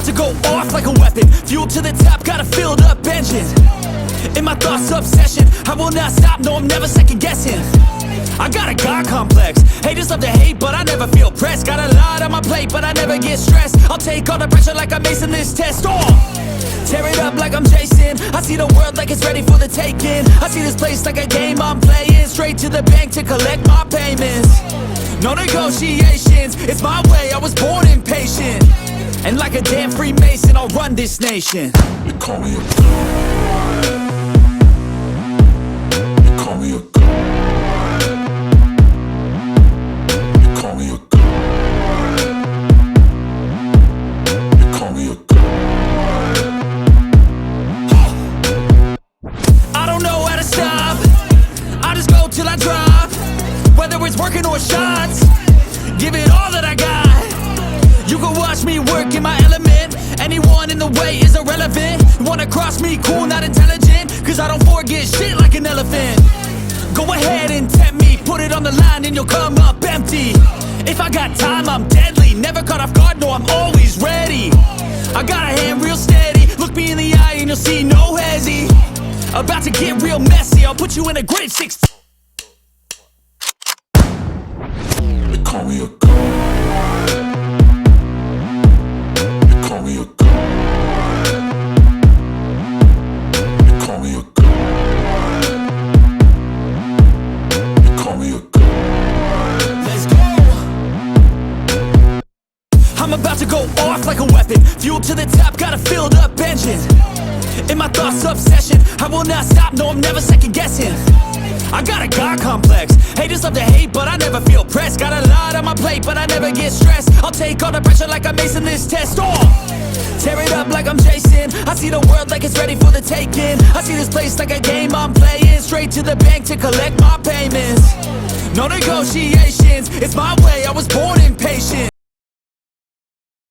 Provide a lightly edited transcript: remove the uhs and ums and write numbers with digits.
about to go off like a weapon. Fuel to the top, got a filled up engine. In my thoughts, obsession, I will not stop, no, I'm never second guessing. I got a God complex, haters love to hate, but I never feel pressed. Got a lot on my plate, but I never get stressed. I'll take all the pressure like I'm acing this test. Tear it up like I'm Jason. I see the world like it's ready for the taking. I see this place like a game I'm playing. Straight to the bank to collect my payments. No negotiations, it's my way, I was born impatient. And like a damn Freemason, I'll run this nation. They call me a god. They call me a god. They call me a god. They call me a god. I don't know how to stop, I just go till I drop. Whether it's working or shots, give it all that I got. You can watch me work in my element. Anyone in the way is irrelevant. You wanna cross me, cool, not intelligent, cause I don't forget shit like an elephant. Go ahead and tempt me, put it on the line and you'll come up empty. If I got time, I'm deadly. Never caught off guard, no, I'm always ready. I got a hand real steady. Look me in the eye and you'll see no hezzy. About to get real messy, I'll put you in a grave 6. They call me a god. They call me a god. They call me a god. They call me a god. Let's go. I'm about to go off like a weapon. Fuel to the top, got a filled up engine. In my thoughts, obsession, I will not stop, no, I'm never second guessing. I got a God complex, haters love to hate, but I never feel pressed. Got a lot on my plate, but I never get stressed. I'll take all the pressure like I'm acing this test. Tear it up like I'm Jason. I see the world like it's ready for the taking. I see this place like a game I'm playing. Straight to the bank to collect my payments. No negotiations, it's my way, I was born impatient.